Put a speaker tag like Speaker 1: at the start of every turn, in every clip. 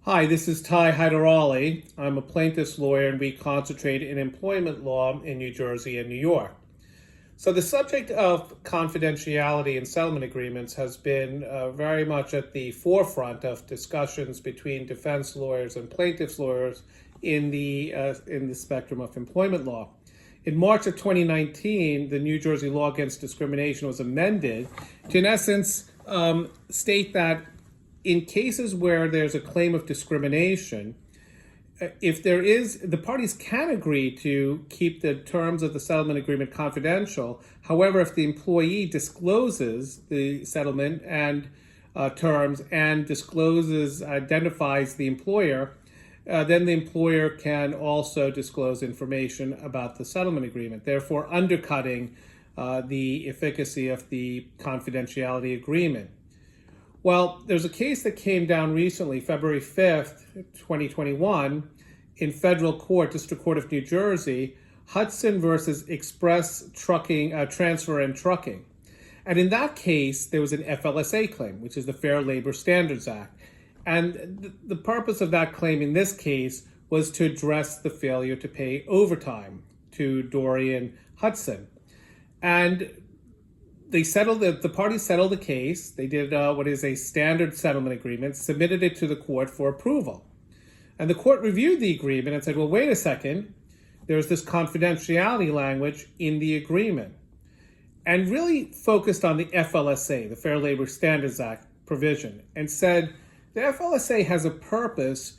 Speaker 1: Hi, this is Ty Hyderali. I'm a plaintiff's lawyer and we concentrate in employment law in New Jersey and New York. So the subject of confidentiality in settlement agreements has been very much at the forefront of discussions between defense lawyers and plaintiffs lawyers in the spectrum of employment law. In March of 2019, the New Jersey Law Against Discrimination was amended to, in essence, state that in cases where there's a claim of discrimination, if there is, the parties can agree to keep the terms of the settlement agreement confidential. However, if the employee discloses the settlement and terms and identifies the employer, then the employer can also disclose information about the settlement agreement, therefore undercutting the efficacy of the confidentiality agreement. Well, there's a case that came down recently, February 5th, 2021, in federal court, District Court of New Jersey, Hudson versus Express Trucking, Transfer and Trucking. And in that case, there was an FLSA claim, which is the Fair Labor Standards Act. And the purpose of that claim in this case was to address the failure to pay overtime to Dorian Hudson. And the parties settled the case. They did what is a standard settlement agreement, submitted it to the court for approval. And the court reviewed the agreement and said, well, wait a second, there's this confidentiality language in the agreement. And really focused on the FLSA, the Fair Labor Standards Act provision, and said the FLSA has a purpose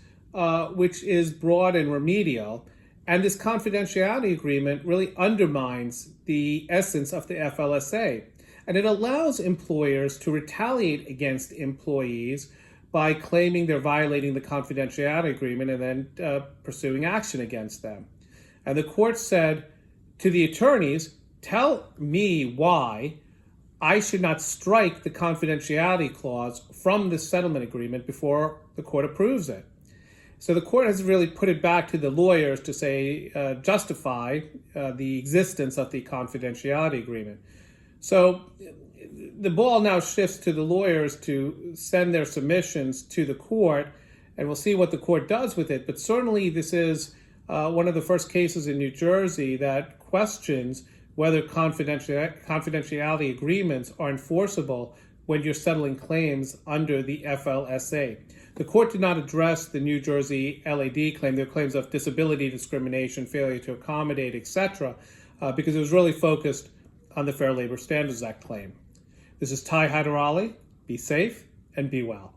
Speaker 1: which is broad and remedial, and this confidentiality agreement really undermines the essence of the FLSA. And it allows employers to retaliate against employees by claiming they're violating the confidentiality agreement and then pursuing action against them. And the court said to the attorneys, tell me why I should not strike the confidentiality clause from the settlement agreement before the court approves it. So the court has really put it back to the lawyers to say, justify the existence of the confidentiality agreement. So the ball now shifts to the lawyers to send their submissions to the court, and we'll see what the court does with it. But certainly this is one of the first cases in New Jersey that questions whether confidentiality agreements are enforceable when you're settling claims under the FLSA. The court did not address the New Jersey LAD claim, their claims of disability discrimination, failure to accommodate, etc., because it was really focused on the Fair Labor Standards Act claim. This is Ty Hyderali. Be safe and be well.